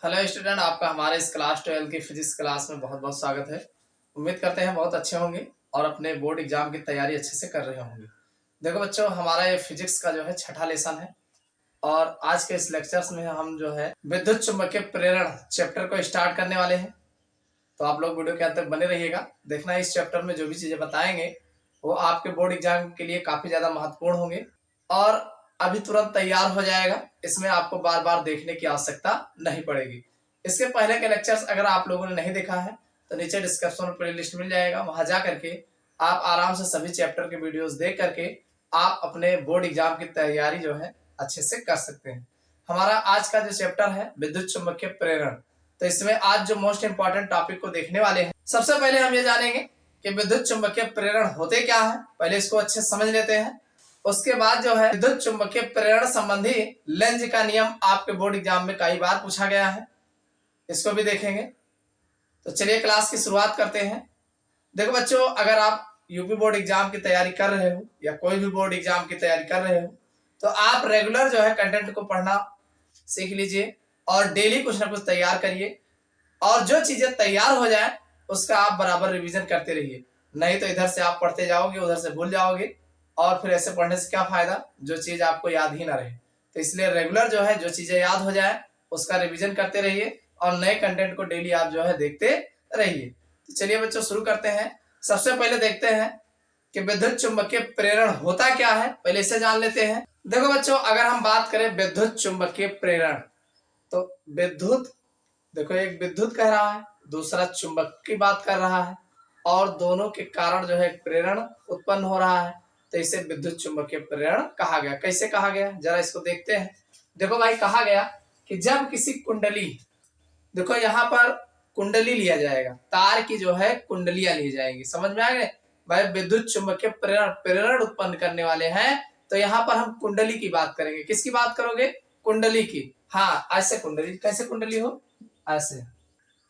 Hello student, आपका हमारे इस क्लास 12 की फिजिक्स क्लास में बहुत बहुत स्वागत है। उम्मीद करते हैं बहुत अच्छे होंगे और अपने बोर्ड एग्जाम की तैयारी अच्छे से कर रहे होंगे। देखो बच्चों, हमारा ये फिजिक्स का जो है छठा लेसन है और आज के इस लेक्चर्स में हम जो है विद्युत चुंबकीय प्रेरण चैप्टर को स्टार्ट करने वाले हैं। तो आप लोग वीडियो के अंत तक बने रहिएगा। देखना इस चैप्टर में जो भी चीजें बताएंगे वो आपके बोर्ड एग्जाम के लिए काफी ज्यादा महत्वपूर्ण होंगे और अभी तुरंत तैयार हो जाएगा। इसमें आपको बार बार देखने की आवश्यकता नहीं पड़ेगी। इसके पहले के लेक्चर्स अगर आप लोगों ने नहीं देखा है तो नीचे डिस्क्रिप्शन में प्लेलिस्ट मिल जाएगा, वहां जा करके आप आराम से सभी चैप्टर के वीडियोस देख करके आप अपने बोर्ड एग्जाम की तैयारी जो है अच्छे से कर सकते हैं। हमारा आज का जो चैप्टर है विद्युत चुंबकीय प्रेरण, तो इसमें आज जो मोस्ट इंपॉर्टेंट टॉपिक को देखने वाले हैं। सबसे पहले हम ये जानेंगे कि विद्युत चुंबकीय प्रेरण होते क्या है, पहले इसको अच्छे से समझ लेते हैं। उसके बाद जो है विद्युत चुंबकीय प्रेरण संबंधी लेंज का नियम आपके बोर्ड एग्जाम में कई बार पूछा गया है, इसको भी देखेंगे। तो चलिए क्लास की शुरुआत करते हैं। देखो बच्चों, अगर आप यूपी बोर्ड एग्जाम की तैयारी कर रहे हो या कोई भी बोर्ड एग्जाम की तैयारी कर रहे हो तो आप रेगुलर जो है कंटेंट को पढ़ना सीख लीजिए और डेली कुछ ना कुछ तैयार करिए और जो चीजें तैयार हो जाए उसका आप बराबर रिवीजन करते रहिए। नहीं तो इधर से आप पढ़ते जाओगे, उधर से भूल जाओगे और फिर ऐसे पढ़ने से क्या फायदा, जो चीज आपको याद ही ना रहे। तो इसलिए रेगुलर जो है जो चीजें याद हो जाए उसका रिवीजन करते रहिए और नए कंटेंट को डेली आप जो है देखते रहिए। तो चलिए बच्चों शुरू करते हैं। सबसे पहले देखते हैं कि विद्युत चुंबकीय प्रेरण होता क्या है, पहले इसे जान लेते हैं। देखो बच्चों, अगर हम बात करें विद्युत चुंबकीय प्रेरण तो विद्युत, देखो एक विद्युत कह रहा है, दूसरा चुंबक की बात कर रहा है और दोनों के कारण जो है प्रेरण उत्पन्न हो रहा है, तो इसे विद्युत चुंबकीय प्रेरण कहा गया। कैसे कहा गया जरा इसको देखते हैं। देखो भाई, कहा गया कि जब किसी कुंडली, देखो यहाँ पर कुंडली लिया जाएगा, तार की जो है कुंडलियां ली जाएंगी, समझ में आ गए भाई। विद्युत चुंबकीय प्रेरण उत्पन्न करने वाले हैं तो यहाँ पर हम कुंडली की बात करेंगे। किसकी बात करोगे? कुंडली की। हाँ, ऐसे कुंडली, कैसे कुंडली हो ऐसे,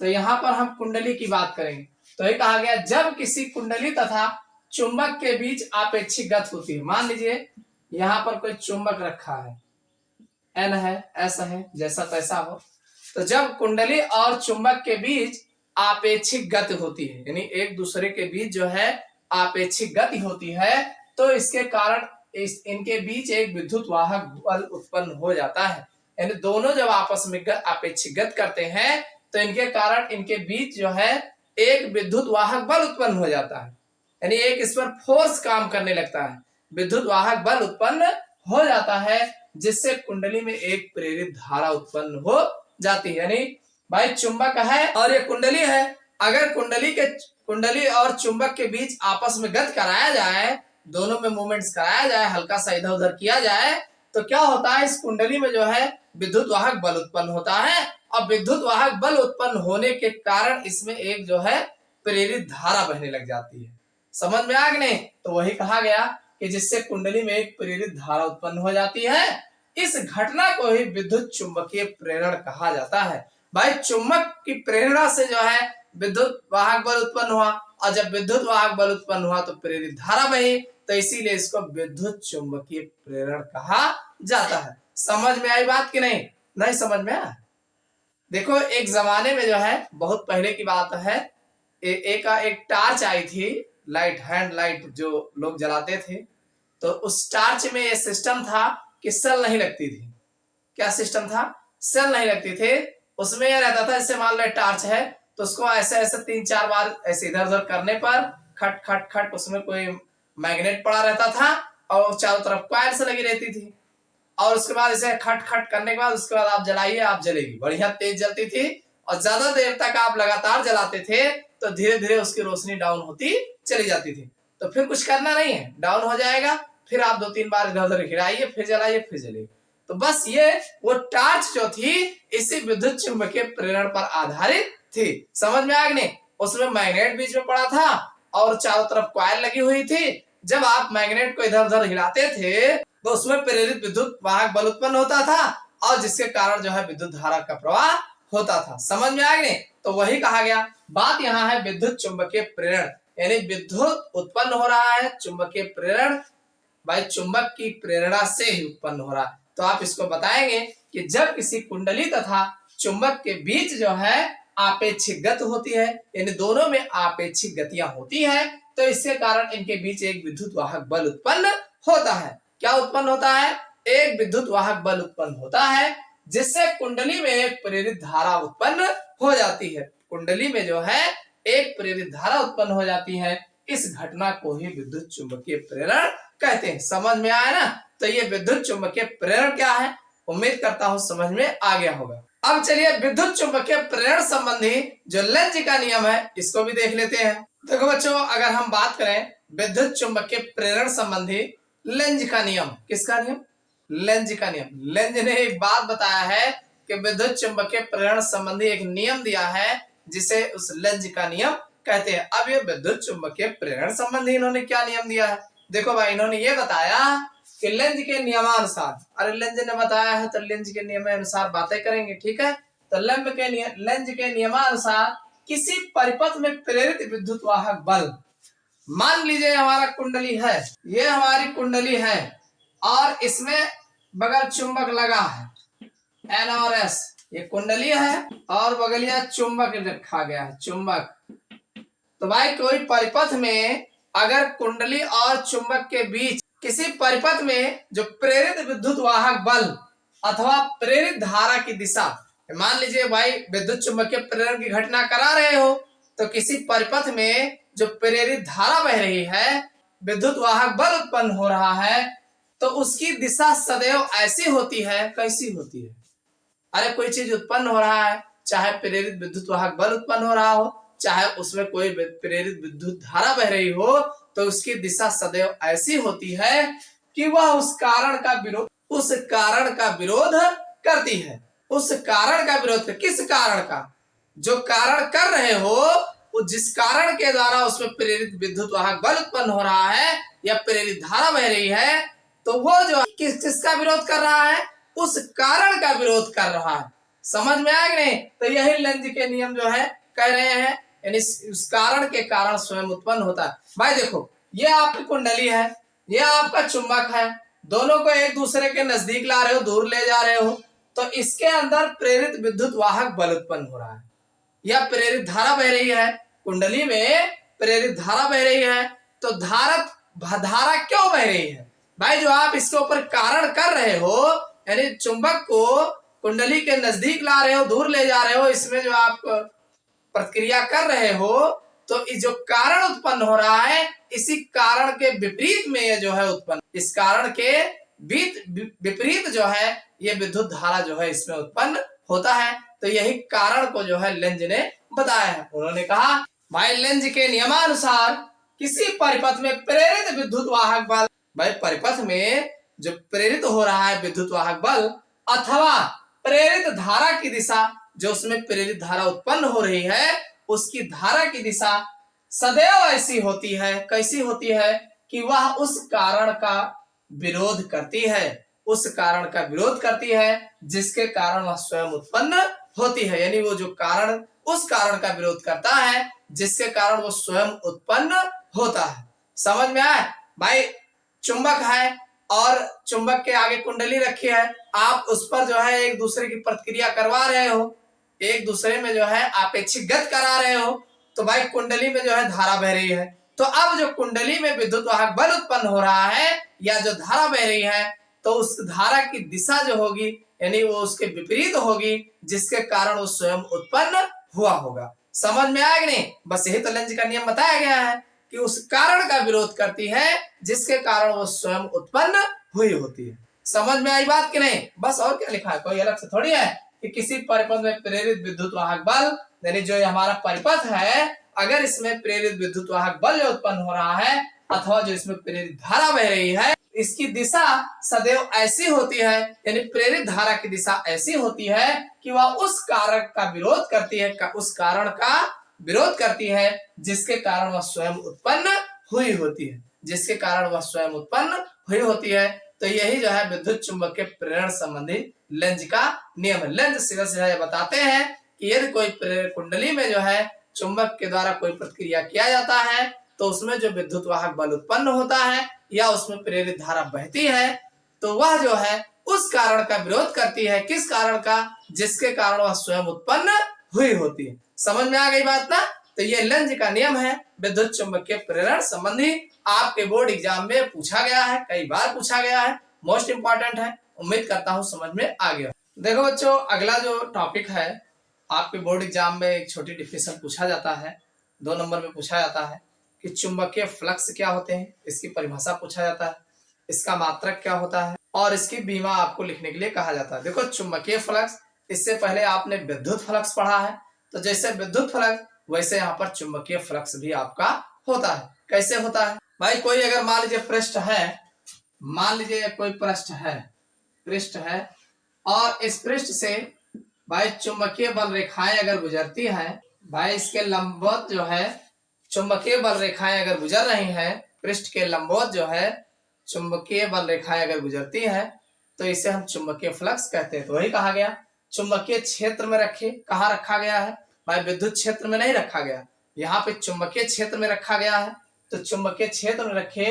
तो यहाँ पर हम कुंडली की बात करेंगे। तो ये कहा गया जब किसी कुंडली तथा चुंबक के बीच आपेक्षिक गति होती है। मान लीजिए यहाँ पर कोई चुंबक रखा है, एन है, एस है, जैसा तैसा हो, तो जब कुंडली और चुंबक के बीच आपेक्षिक गति होती है, यानी एक दूसरे के बीच जो है आपेक्षिक गति होती है, तो इसके कारण इनके बीच एक विद्युत वाहक बल उत्पन्न हो जाता है। यानी दोनों जब आपस में आपेक्षिक गति करते हैं तो इनके कारण इनके बीच जो है एक विद्युत वाहक बल उत्पन्न हो जाता है, यानी एक इस पर फोर्स काम करने लगता है, विद्युत वाहक बल उत्पन्न हो जाता है, जिससे कुंडली में एक प्रेरित धारा उत्पन्न हो जाती है। यानी भाई चुंबक है और ये कुंडली है, अगर कुंडली और चुंबक के बीच आपस में गति कराया जाए, दोनों में मूवमेंट्स कराया जाए, हल्का सा इधर उधर किया जाए, तो क्या होता है, इस कुंडली में जो है विद्युत वाहक बल उत्पन्न होता है और विद्युत वाहक बल उत्पन्न होने के कारण इसमें एक जो है प्रेरित धारा बहने लग जाती है। समझ में आ गए नहीं? तो वही कहा गया कि जिससे कुंडली में एक प्रेरित धारा उत्पन्न हो जाती है, इस घटना को ही विद्युत चुंबकीय प्रेरण कहा जाता है। भाई चुंबक की प्रेरणा से जो है विद्युत वाहक बल उत्पन्न हुआ और जब विद्युत वाहक बल उत्पन्न हुआ तो प्रेरित धारा बही, तो इसीलिए इसको विद्युत चुंबकीय प्रेरण कहा जाता है। समझ में आई बात कि नहीं? नहीं समझ में आया? देखो एक जमाने में जो है, बहुत पहले की बात है, एक टार्च आई थी, लाइट, हैंड लाइट जो लोग जलाते थे, तो उस टार्च में ये सिस्टम था कि सेल नहीं लगती थी। क्या सिस्टम था? सेल नहीं लगती थे। उसमें यह रहता था, जैसे मान लो टार्च है तो उसको ऐसे ऐसे 3-4 बार ऐसे इधर उधर करने पर खट खट खट उसमें कोई मैग्नेट पड़ा रहता था और चारों तरफ कॉइल से लगी रहती थी, और उसके बाद इसे खट खट करने के बाद उसके बाद आप जलाइए, आप जलेगी, बढ़िया तेज जलती थी और ज्यादा देर तक आप लगातार जलाते थे तो धीरे धीरे उसकी रोशनी डाउन होती चली जाती थी। तो फिर कुछ करना नहीं है, डाउन हो जाएगा, फिर आप 2-3 बार इधर उधर हिलाइए, फिर जलाइए, फिर जलेगी। तो बस ये वो टार्च जो थी इसी विद्युत चुंबकीय प्रेरण पर आधारित थी। समझ में आ गई? उसमें मैग्नेट बीच में पड़ा था और चारों तरफ कॉइल लगी हुई थी। जब आप मैग्नेट को इधर उधर हिलाते थे तो उसमें प्रेरित विद्युत वाहक बल उत्पन्न होता था और जिसके कारण जो है विद्युत धारा का प्रवाह होता था। समझ में आ गई? तो वही कहा गया। बात यहाँ है विद्युत चुंबकीय प्रेरण, यानी विद्युत उत्पन्न हो रहा है, चुंबकीय प्रेरण भाई चुंबक की प्रेरणा से ही उत्पन्न हो रहा है। तो आप इसको बताएंगे कि जब किसी कुंडली तथा चुंबक के बीच जो है आपेक्षिक गति होती है, यानी दोनों में आपेक्षिक गतियां होती है, तो इसके कारण इनके बीच एक विद्युत वाहक बल उत्पन्न होता है। क्या उत्पन्न होता है? एक विद्युत वाहक बल उत्पन्न होता है, जिससे कुंडली में एक प्रेरित धारा उत्पन्न हो जाती है। कुंडली में जो है एक प्रेरित धारा उत्पन्न हो जाती है। इस घटना को ही विद्युत चुंबकीय प्रेरण कहते हैं। समझ में आया ना? तो ये विद्युत चुंबकीय प्रेरण क्या है, उम्मीद करता हूं समझ में आ गया होगा। अब चलिए विद्युत चुंबकीय प्रेरण संबंधी जो लेंज का नियम है इसको भी देख लेते हैं। देखो बच्चों, अगर हम बात करें विद्युत चुंबकीय प्रेरण संबंधी लेंज का नियम, किसका नियम? लेंज का नियम। लेंज ने एक बात बताया है कि विद्युत चुंबकीय प्रेरण संबंधी एक नियम दिया है, जिसे उस लेंज का नियम कहते हैं। अब ये विद्युत चुंबकीय प्रेरण संबंधी इन्होंने क्या नियम दिया है? देखो भाई, इन्होंने ये बताया कि लेंज के नियमानुसार, अरे लेंज ने बताया है तो लेंज के नियमानुसार बातें करेंगे, ठीक है? तो लेंज के नियमानुसार किसी परिपथ में प्रेरित विद्युत वाहक बल, मान लीजिए हमारा कुंडली है, ये हमारी कुंडली है और इसमें बगल चुंबक लगा है N और S, ये कुंडली है और बगलिया चुंबक रखा गया है, चुंबक। तो भाई कोई परिपथ में अगर कुंडली और चुंबक के बीच किसी परिपथ में जो प्रेरित विद्युत वाहक बल अथवा प्रेरित धारा की दिशा, मान लीजिए भाई विद्युत चुंबकीय प्रेरण की घटना करा रहे हो, तो किसी परिपथ में जो प्रेरित धारा बह रही है, विद्युत वाहक बल उत्पन्न हो रहा है, तो उसकी दिशा सदैव ऐसी होती है, कैसी होती है? अरे कोई चीज उत्पन्न हो रहा है, चाहे प्रेरित विद्युत वाहक बल उत्पन्न हो रहा हो, चाहे उसमें कोई प्रेरित विद्युत धारा बह रही हो, तो उसकी दिशा सदैव ऐसी होती है कि वह उस कारण का विरोध करती है। उस कारण का विरोध, किस कारण का? जो कारण कर रहे हो, वो जिस कारण के द्वारा उसमें प्रेरित विद्युत वाहक बल उत्पन्न हो रहा है या प्रेरित धारा बह रही है, तो वो जो किसका विरोध कर रहा है? उस कारण का विरोध कर रहा है। समझ में आया कि नहीं? तो यही लेंज के नियम जो है कह रहे हैं, यानी उस कारण के कारण स्वयं उत्पन्न होता है। भाई देखो, ये आपकी कुंडली है, ये आपका चुंबक है, दोनों को एक दूसरे के नजदीक ला रहे हो, दूर ले जा रहे हो, तो इसके अंदर प्रेरित विद्युत वाहक बल उत्पन्न हो रहा है या प्रेरित धारा बह रही है। कुंडली में प्रेरित धारा बह रही है, तो धारा क्यों बह रही है? भाई जो आप इसके ऊपर कारण कर रहे हो, यानी चुंबक को कुंडली के नजदीक ला रहे हो, दूर ले जा रहे हो, इसमें जो आप प्रतिक्रिया कर रहे हो, तो जो कारण उत्पन्न हो रहा है, इसी कारण के विपरीत में ये जो है उत्पन्न, इस कारण के विपरीत जो है ये विद्युत धारा जो है इसमें उत्पन्न होता है। तो यही कारण को जो है लेंज ने बताया है। उन्होंने कहा भाई लेंज के नियमानुसार किसी परिपथ में प्रेरित विद्युत वाहक बल, भाई परिपथ में जो प्रेरित हो रहा है विद्युत वाहक बल अथवा प्रेरित धारा की दिशा, जो उसमें प्रेरित धारा उत्पन्न हो रही है, उसकी धारा की दिशा सदैव ऐसी होती है, कैसी होती है? कि वह उस कारण का विरोध करती है, उस कारण का विरोध करती है जिसके कारण वह स्वयं उत्पन्न होती है। यानी वो जो कारण, उस कारण का विरोध करता है जिसके कारण वो स्वयं उत्पन्न होता है। समझ में आया? भाई चुंबक है और चुंबक के आगे कुंडली रखी है, आप उस पर जो है एक दूसरे की प्रतिक्रिया करवा रहे हो, एक दूसरे में जो है आपेक्षिक गति करा रहे हो, तो भाई कुंडली में जो है धारा बह रही है। तो अब जो कुंडली में विद्युत वाहक बल उत्पन्न हो रहा है या जो धारा बह रही है, तो उस धारा की दिशा जो होगी, यानी वो उसके विपरीत होगी, जिसके कारण वो स्वयं उत्पन्न हुआ होगा। समझ में आया कि नहीं? बस यही तो लेंज का नियम बताया गया है कि उस कारण का विरोध करती है जिसके कारण वो स्वयं उत्पन्न हुई होती है। समझ में आई बात कि नहीं? बस और क्या लिखा है, कोई अलग से थोड़ी है कि किसी परिपथ में प्रेरित विद्युत वाहक बल, यानी जो हमारा परिपथ है, अगर इसमें प्रेरित विद्युत वाहक बल जो उत्पन्न हो रहा है अथवा जो इसमें प्रेरित धारा बह रही है, इसकी दिशा सदैव ऐसी होती है, यानी प्रेरित धारा की दिशा ऐसी होती है कि वह उस कारक का विरोध करती है, उस कारण का विरोध करती है जिसके कारण वह स्वयं उत्पन्न हुई होती है, जिसके कारण वह स्वयं उत्पन्न हुई होती है। तो यही जो है विद्युत चुंबकीय प्रेरण संबंधी लेंज का नियम है। लेंज सीधा सीधा ये बताते हैं कि यदि कोई कुंडली में जो है चुंबक के द्वारा कोई प्रतिक्रिया किया जाता है, तो उसमें जो विद्युत वाहक बल उत्पन्न होता है या उसमें प्रेरित धारा बहती है, तो वह जो है उस कारण का विरोध करती है। किस कारण का? जिसके कारण वह स्वयं उत्पन्न हुई होती है। समझ में आ गई बात ना? तो ये लेंज का नियम है विद्युत चुंबकीय प्रेरण संबंधी। आपके बोर्ड एग्जाम में पूछा गया है, कई बार पूछा गया है, मोस्ट इंपॉर्टेंट है। उम्मीद करता हूं समझ में आ गया। देखो बच्चों, अगला जो टॉपिक है आपके बोर्ड एग्जाम में एक छोटी डिफिनेशन पूछा जाता है, 2 नंबर में पूछा जाता है कि चुंबकीय फ्लक्स क्या होते हैं। इसकी परिभाषा पूछा जाता है, इसका मात्रक क्या होता है और इसकी बीमा आपको लिखने के लिए कहा जाता है। देखो चुंबकीय फ्लक्स, इससे पहले आपने विद्युत फ्लक्स पढ़ा है, तो जैसे विद्युत फ्लक्स वैसे यहाँ पर चुंबकीय फ्लक्स भी आपका होता है। कैसे होता है भाई? कोई अगर मान लीजिए पृष्ठ है, मान लीजिए कोई पृष्ठ है और इस पृष्ठ से भाई चुंबकीय बल रेखाएं अगर गुजरती हैं, भाई इसके लंबवत जो है चुंबकीय बल रेखाएं अगर गुजर रही हैं, पृष्ठ के लंबवत जो है चुंबकीय बल रेखाएं अगर गुजरती हैं, तो इसे हम चुंबकीय फ्लक्स कहते हैं। तो वही कहा गया चुंबकीय क्षेत्र में रखे। कहाँ रखा गया है भाई? विद्युत क्षेत्र में नहीं रखा गया, यहाँ पे चुंबकीय क्षेत्र में रखा गया है। तो चुंबकीय क्षेत्र में रखे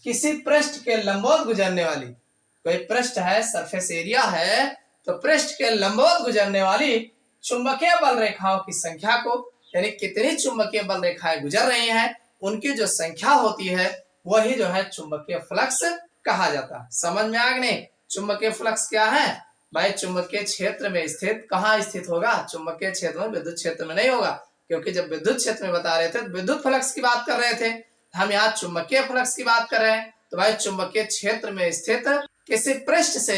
किसी पृष्ठ के लंबवत गुजरने वाली, कोई पृष्ठ है, सरफेस एरिया है, तो पृष्ठ के लंबवत गुजरने वाली चुंबकीय बल रेखाओं की संख्या को, यानी कितनी चुंबकीय बल रेखाएं गुजर रही हैं, उनकी जो संख्या होती है वही जो है चुंबकीय फ्लक्स कहा जाता है। समझ में आ गई नहीं? चुंबकीय फ्लक्स क्या है भाई? चुंबकीय क्षेत्र में स्थित। कहाँ स्थित होगा? चुंबकीय क्षेत्र में, विद्युत क्षेत्र में नहीं होगा, क्योंकि जब विद्युत क्षेत्र में बता रहे थे तो विद्युत फ्लक्स की बात कर रहे थे, हम यहाँ चुंबकीय फ्लक्स की बात कर रहे हैं। तो भाई चुंबकीय क्षेत्र में स्थित किसी पृष्ठ से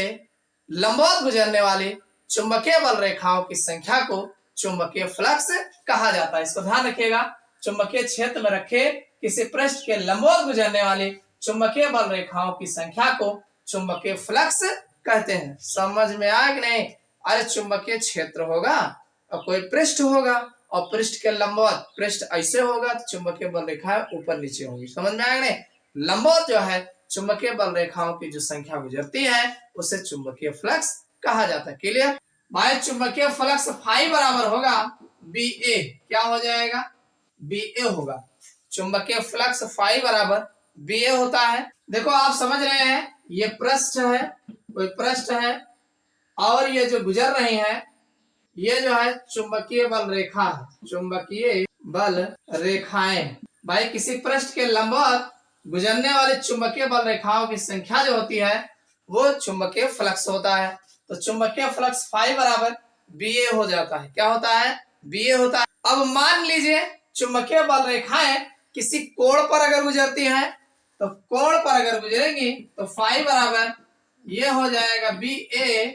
लंबवत गुजरने वाली चुंबकीय बल रेखाओं की संख्या को चुंबकीय फ्लक्स कहा जाता है। इसको ध्यान रखिएगा, चुंबकीय क्षेत्र में रखे किसी पृष्ठ के लंबवत गुजरने वाली चुंबकीय बल रेखाओं की संख्या को चुंबकीय फ्लक्स कहते हैं। समझ में आया कि नहीं? अरे चुंबकीय क्षेत्र होगा और कोई पृष्ठ होगा और पृष्ठ के लंबवत, पृष्ठ ऐसे होगा तो चुंबकीय बल रेखाएं ऊपर नीचे होंगी। समझ में आया कि नहीं? लंबवत जो है चुंबकीय बल रेखाओं की जो संख्या गुजरती है उसे चुंबकीय फ्लक्स कहा जाता है। क्लियर भाई? चुंबकीय फ्लक्स फाई बराबर होगा बी ए। क्या हो जाएगा? बी ए होगा। चुंबकीय फ्लक्स फाई बराबर बी ए होता है। देखो आप समझ रहे हैं, ये पृष्ठ है, कोई पृष्ठ है और ये जो गुजर रही है ये जो है चुंबकीय बल रेखा है, चुंबकीय बल रेखाएं। भाई किसी पृष्ठ के लंबवत गुजरने वाली चुंबकीय बल रेखाओं की संख्या जो होती है वो चुंबकीय फ्लक्स होता है। तो चुंबकीय फ्लक्स फाई बराबर बी ए हो जाता है। क्या होता है? बी ए होता है। अब मान लीजिए चुंबकीय बल रेखाएं किसी कोण पर अगर गुजरती हैं, तो कोण पर अगर गुजरेगी तो फाई बराबर ये हो जाएगा बी ए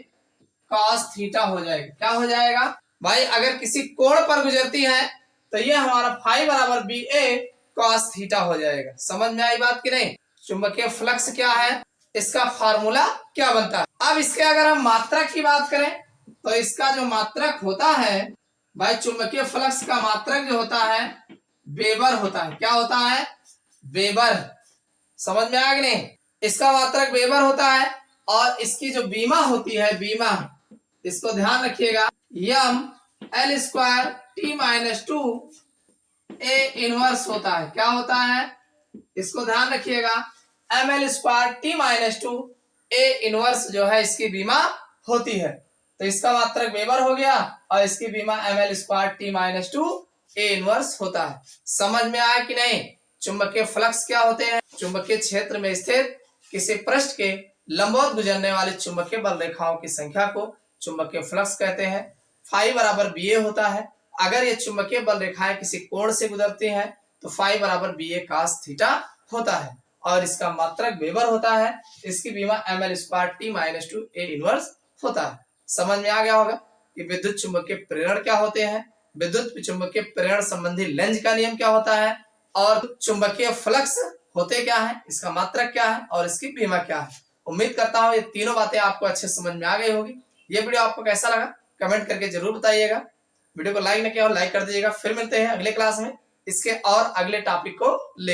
कॉस थीटा हो जाएगा। क्या हो जाएगा भाई? अगर किसी कोण पर गुजरती है तो ये हमारा फाई बराबर बी ए कॉस थीटा हो जाएगा। समझ में आई बात कि नहीं? चुंबकीय फ्लक्स क्या है, इसका फार्मूला क्या बनता है। अब इसके अगर हम मात्रक की बात करें तो इसका जो मात्रक होता है भाई, चुंबकीय फ्लक्स का मात्रक जो होता है वेबर होता है। क्या होता है? वेबर। समझ में आ गया नहीं? इसका मात्रक वेबर होता है और इसकी जो बीमा होती है, बीमा, इसको ध्यान रखिएगा, M L square T minus 2 A inverse होता है। क्या होता है? इसको ध्यान रखिएगा, M L square T minus 2 A inverse जो है इसकी बीमा होती है। तो इसका मात्रक वेबर हो गया और इसकी बीमा M L square T minus 2 A inverse होता है। समझ में आया कि नहीं? चुंबकीय फ्लक्स क्या होते हैं? चुंबकीय क्षेत्र में स्थित किसी पृष्ठ के लंबवत गुजरने वाली चुंबकीय बल रेखाओं की संख्या को चुंबकीय फ्लक्स कहते हैं। फाई बराबर बी ए होता है। अगर ये चुंबकीय बल रेखाएं किसी कोण से गुजरती हैं तो फाई बराबर बी ए कॉस थीटा होता है और इसका मात्रक वेबर होता है। इसकी बीमा M L square T minus 2 A inverse होता है। समझ में आ गया होगा कि विद्युत चुंबकीय प्रेरण क्या होते हैं, विद्युत चुंबकीय प्रेरण संबंधी लेंज का नियम क्या होता है और चुंबकीय फ्लक्स होते क्या है, इसका मात्रक क्या है और इसकी बीमा क्या है। उम्मीद करता हूँ ये तीनों बातें आपको अच्छे समझ में आ गई होगी। ये वीडियो आपको कैसा लगा कमेंट करके जरूर बताइएगा। वीडियो को लाइक नहीं किया और लाइक कर दीजिएगा। फिर मिलते हैं अगले क्लास में इसके और अगले टॉपिक को ले